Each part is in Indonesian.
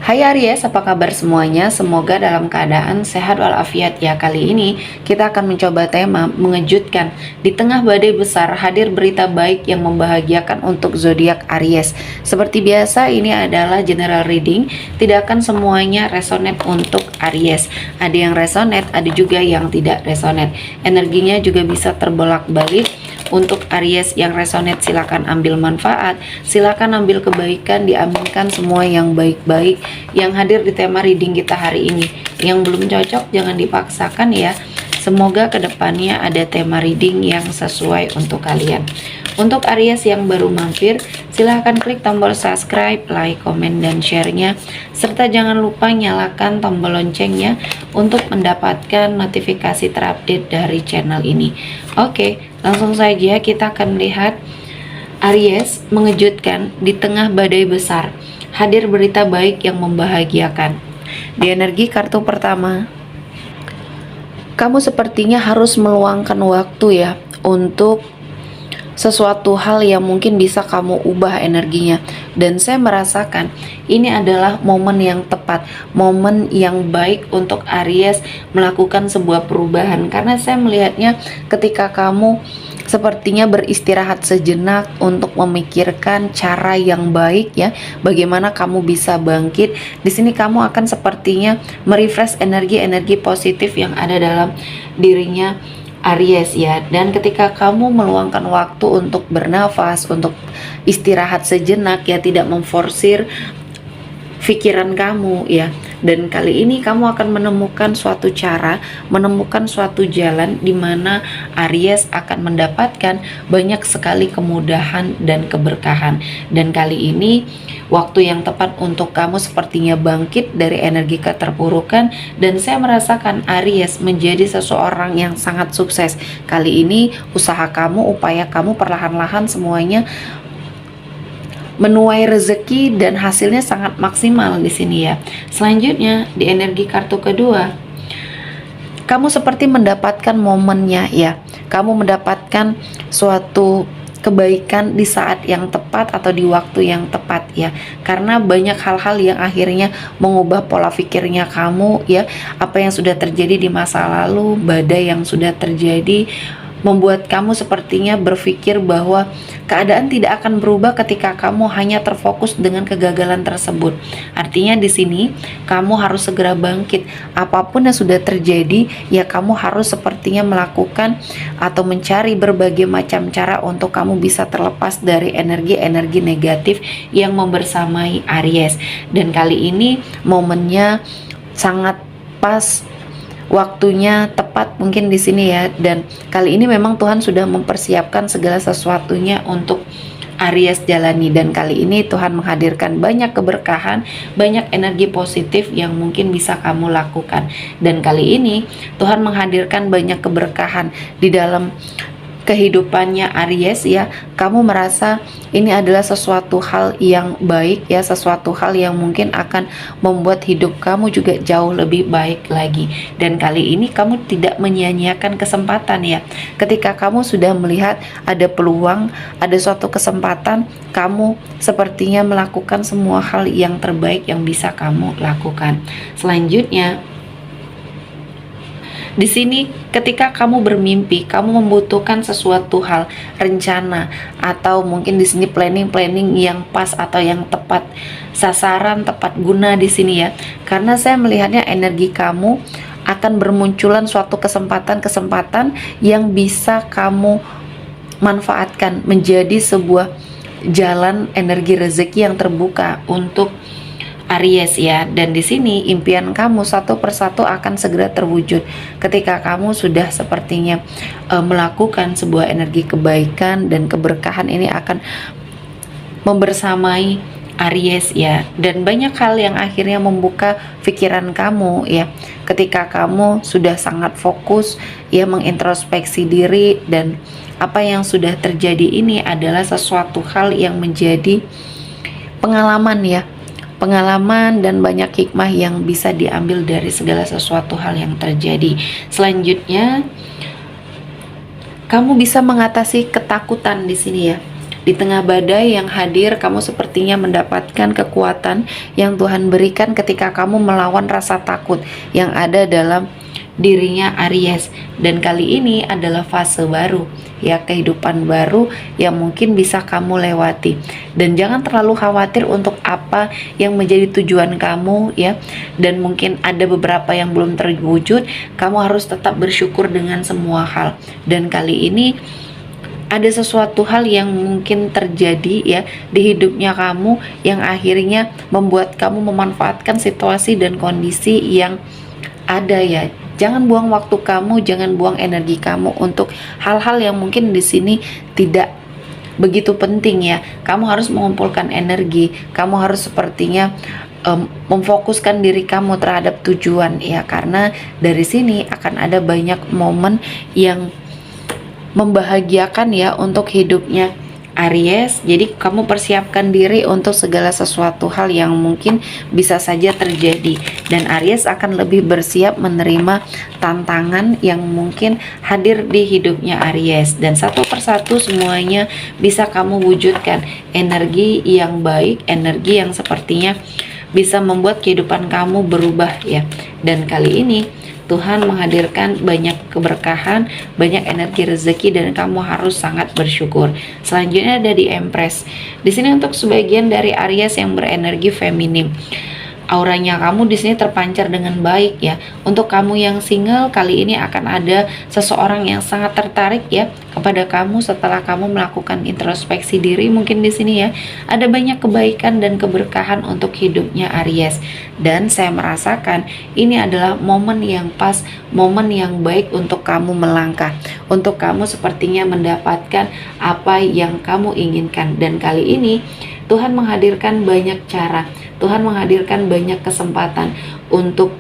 Hai Aries, apa kabar semuanya? Semoga dalam keadaan sehat walafiat ya. Kali ini kita akan mencoba tema mengejutkan. Di tengah badai besar hadir berita baik yang membahagiakan untuk zodiak Aries. Seperti biasa ini adalah general reading, tidak akan semuanya resonate untuk Aries. Ada yang resonate, ada juga yang tidak resonate. Energinya juga bisa terbolak-balik. Untuk Aries yang resonate silakan ambil manfaat, silakan ambil kebaikan, diaminkan semua yang baik-baik yang hadir di tema reading kita hari ini. Yang belum cocok jangan dipaksakan ya. Semoga kedepannya ada tema reading yang sesuai untuk kalian. Untuk Aries yang baru mampir, silahkan klik tombol subscribe, like, komen, dan share-nya. Serta jangan lupa nyalakan tombol loncengnya untuk mendapatkan notifikasi terupdate dari channel ini. Oke, langsung saja kita akan melihat Aries mengejutkan di tengah badai besar. Hadir berita baik yang membahagiakan. Di energi kartu pertama, kamu sepertinya harus meluangkan waktu ya untuk sesuatu hal yang mungkin bisa kamu ubah energinya. Dan saya merasakan ini adalah momen yang tepat, momen yang baik untuk Aries melakukan sebuah perubahan. Karena saya melihatnya ketika kamu sepertinya beristirahat sejenak untuk memikirkan cara yang baik ya, bagaimana kamu bisa bangkit. Di sini kamu akan sepertinya merefresh energi-energi positif yang ada dalam dirinya Aries ya. Dan ketika kamu meluangkan waktu untuk bernafas, untuk istirahat sejenak ya, tidak memforsir pikiran kamu ya. Dan kali ini kamu akan menemukan suatu cara, menemukan suatu jalan di mana Aries akan mendapatkan banyak sekali kemudahan dan keberkahan. Dan kali ini waktu yang tepat untuk kamu sepertinya bangkit dari energi keterpurukan. Dan saya merasakan Aries menjadi seseorang yang sangat sukses. Kali ini usaha kamu, upaya kamu perlahan-lahan semuanya menuai rezeki dan hasilnya sangat maksimal di sini ya. Selanjutnya di energi kartu kedua, kamu seperti mendapatkan momennya ya. Kamu mendapatkan suatu kebaikan di saat yang tepat atau di waktu yang tepat ya. Karena banyak hal-hal yang akhirnya mengubah pola pikirnya kamu ya. Apa yang sudah terjadi di masa lalu, badai yang sudah terjadi membuat kamu sepertinya berpikir bahwa keadaan tidak akan berubah ketika kamu hanya terfokus dengan kegagalan tersebut. Artinya di sini kamu harus segera bangkit. Apapun yang sudah terjadi, ya kamu harus sepertinya melakukan atau mencari berbagai macam cara untuk kamu bisa terlepas dari energi-energi negatif yang membersamai Aries. Dan kali ini momennya sangat pas, waktunya tepat mungkin di sini ya. Dan kali ini memang Tuhan sudah mempersiapkan segala sesuatunya untuk Aries jalani. Dan kali ini Tuhan menghadirkan banyak keberkahan, banyak energi positif yang mungkin bisa kamu lakukan. Dan kali ini Tuhan menghadirkan banyak keberkahan di dalam kehidupannya Aries ya. Kamu merasa ini adalah sesuatu hal yang baik ya, sesuatu hal yang mungkin akan membuat hidup kamu juga jauh lebih baik lagi. Dan kali ini kamu tidak menyia-nyiakan kesempatan ya. Ketika kamu sudah melihat ada peluang, ada suatu kesempatan, kamu sepertinya melakukan semua hal yang terbaik yang bisa kamu lakukan. Selanjutnya di sini ketika kamu bermimpi, kamu membutuhkan sesuatu hal, rencana, atau mungkin di sini planning yang pas atau yang tepat sasaran, tepat guna di sini ya. Karena saya melihatnya energi kamu akan bermunculan suatu kesempatan-kesempatan yang bisa kamu manfaatkan menjadi sebuah jalan energi rezeki yang terbuka untuk Aries ya. Dan di sini impian kamu satu persatu akan segera terwujud ketika kamu sudah sepertinya melakukan sebuah energi kebaikan, dan keberkahan ini akan membersamai Aries ya. Dan banyak hal yang akhirnya membuka pikiran kamu ya, ketika kamu sudah sangat fokus ya mengintrospeksi diri. Dan apa yang sudah terjadi ini adalah sesuatu hal yang menjadi pengalaman ya, pengalaman dan banyak hikmah yang bisa diambil dari segala sesuatu hal yang terjadi. Selanjutnya kamu bisa mengatasi ketakutan di sini ya. Di tengah badai yang hadir, kamu sepertinya mendapatkan kekuatan yang Tuhan berikan ketika kamu melawan rasa takut yang ada dalam dirinya Aries. Dan kali ini adalah fase baru, ya, kehidupan baru yang mungkin bisa kamu lewati. Dan jangan terlalu khawatir untuk apa yang menjadi tujuan kamu, ya. Dan mungkin ada beberapa yang belum terwujud, kamu harus tetap bersyukur dengan semua hal. Dan kali ini ada sesuatu hal yang mungkin terjadi, ya, di hidupnya kamu yang akhirnya membuat kamu memanfaatkan situasi dan kondisi yang ada, ya. Jangan buang waktu kamu, jangan buang energi kamu untuk hal-hal yang mungkin di sini tidak begitu penting, ya. Kamu harus mengumpulkan energi, kamu harus sepertinya memfokuskan diri kamu terhadap tujuan, ya, karena dari sini akan ada banyak momen yang membahagiakan, ya, untuk hidupnya Aries. Jadi kamu persiapkan diri untuk segala sesuatu hal yang mungkin bisa saja terjadi, dan Aries akan lebih bersiap menerima tantangan yang mungkin hadir di hidupnya Aries, dan satu persatu semuanya bisa kamu wujudkan. Energi yang baik, energi yang sepertinya bisa membuat kehidupan kamu berubah, ya. Dan kali ini Tuhan menghadirkan banyak keberkahan, banyak energi rezeki, dan kamu harus sangat bersyukur. Selanjutnya ada di Empress. Di sini untuk sebagian dari Aries yang berenergi feminim, auranya kamu di sini terpancar dengan baik, ya. Untuk kamu yang single, kali ini akan ada seseorang yang sangat tertarik, ya, kepada kamu setelah kamu melakukan introspeksi diri. Mungkin di sini, ya, ada banyak kebaikan dan keberkahan untuk hidupnya Aries. Dan saya merasakan ini adalah momen yang pas, momen yang baik untuk kamu melangkah, untuk kamu sepertinya mendapatkan apa yang kamu inginkan. Dan kali ini Tuhan menghadirkan banyak cara, Tuhan menghadirkan banyak kesempatan untuk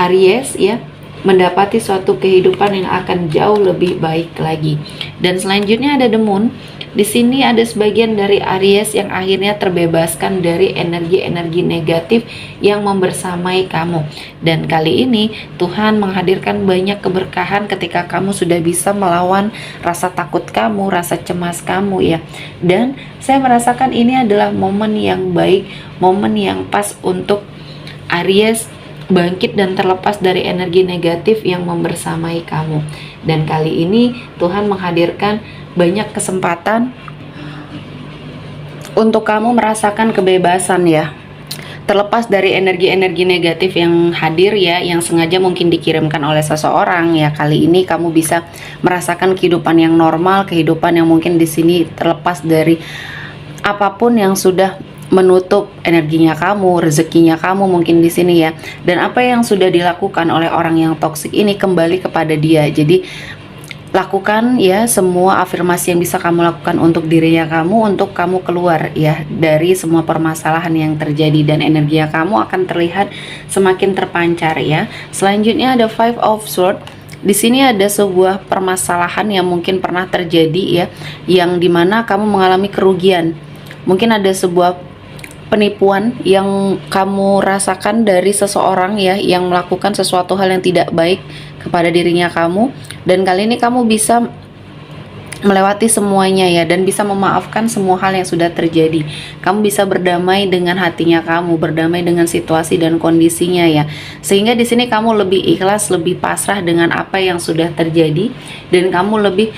Aries, ya, mendapati suatu kehidupan yang akan jauh lebih baik lagi. Dan selanjutnya ada The Moon. Di sini ada sebagian dari Aries yang akhirnya terbebaskan dari energi-energi negatif yang membersamai kamu. Dan kali ini Tuhan menghadirkan banyak keberkahan ketika kamu sudah bisa melawan rasa takut kamu, rasa cemas kamu, ya. Dan saya merasakan ini adalah momen yang baik, momen yang pas untuk Aries bangkit dan terlepas dari energi negatif yang membersamai kamu. Dan kali ini Tuhan menghadirkan banyak kesempatan untuk kamu merasakan kebebasan, ya, terlepas dari energi-energi negatif yang hadir, ya, yang sengaja mungkin dikirimkan oleh seseorang, ya. Kali ini kamu bisa merasakan kehidupan yang normal, kehidupan yang mungkin di sini terlepas dari apapun yang sudah menutup energinya kamu, rezekinya kamu mungkin di sini, ya. Dan apa yang sudah dilakukan oleh orang yang toksik ini kembali kepada dia. Jadi lakukan, ya, semua afirmasi yang bisa kamu lakukan untuk dirinya kamu, untuk kamu keluar, ya, dari semua permasalahan yang terjadi, dan energinya kamu akan terlihat semakin terpancar, ya. Selanjutnya ada Five of Swords. Di sini ada sebuah permasalahan yang mungkin pernah terjadi, ya, yang dimana kamu mengalami kerugian. Mungkin ada sebuah penipuan yang kamu rasakan dari seseorang, ya, yang melakukan sesuatu hal yang tidak baik kepada dirinya kamu. Dan kali ini kamu bisa melewati semuanya, ya, dan bisa memaafkan semua hal yang sudah terjadi. Kamu bisa berdamai dengan hatinya kamu, berdamai dengan situasi dan kondisinya, ya. Sehingga di sini kamu lebih ikhlas, lebih pasrah dengan apa yang sudah terjadi, dan kamu lebih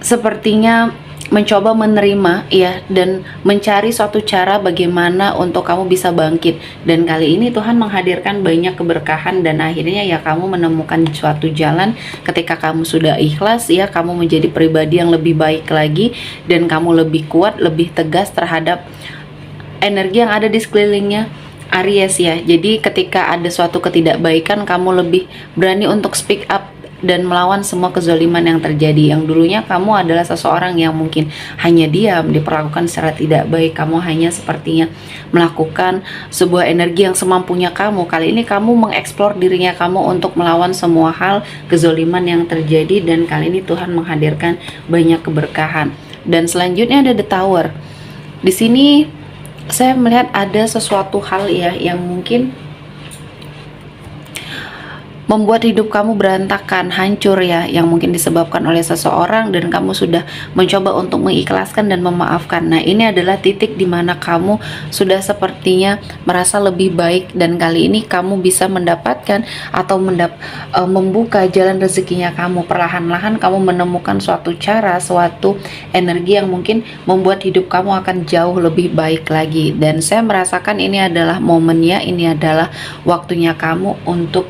sepertinya mencoba menerima, ya, dan mencari suatu cara bagaimana untuk kamu bisa bangkit. Dan kali ini Tuhan menghadirkan banyak keberkahan, dan akhirnya, ya, kamu menemukan suatu jalan ketika kamu sudah ikhlas, ya. Kamu menjadi pribadi yang lebih baik lagi, dan kamu lebih kuat, lebih tegas terhadap energi yang ada di sekelilingnya Aries, ya. Jadi ketika ada suatu ketidakbaikan, kamu lebih berani untuk speak up dan melawan semua kezaliman yang terjadi. Yang dulunya kamu adalah seseorang yang mungkin hanya diam, diperlakukan secara tidak baik, kamu hanya sepertinya melakukan sebuah energi yang semampunya kamu. Kali ini kamu mengeksplor dirinya kamu untuk melawan semua hal kezaliman yang terjadi, dan kali ini Tuhan menghadirkan banyak keberkahan. Dan selanjutnya ada The Tower. Di sini saya melihat ada sesuatu hal, ya, yang mungkin membuat hidup kamu berantakan, hancur ya, yang mungkin disebabkan oleh seseorang dan kamu sudah mencoba untuk mengikhlaskan dan memaafkan. Nah, ini adalah titik dimana kamu sudah sepertinya merasa lebih baik dan kali ini kamu bisa mendapatkan atau membuka jalan rezekinya kamu. Perlahan-lahan kamu menemukan suatu cara, suatu energi yang mungkin membuat hidup kamu akan jauh lebih baik lagi. Dan saya merasakan ini adalah momennya, ini adalah waktunya kamu untuk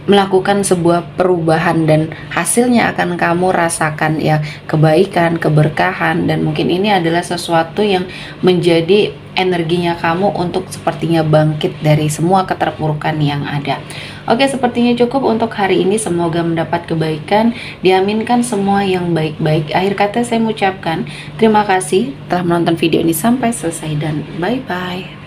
melakukan sebuah perubahan dan hasilnya akan kamu rasakan ya, kebaikan, keberkahan, dan mungkin ini adalah sesuatu yang menjadi energinya kamu untuk sepertinya bangkit dari semua keterpurukan yang ada. Oke, sepertinya cukup untuk hari ini. Semoga mendapat kebaikan, diaminkan semua yang baik-baik. Akhir kata saya mengucapkan terima kasih telah menonton video ini sampai selesai dan bye-bye.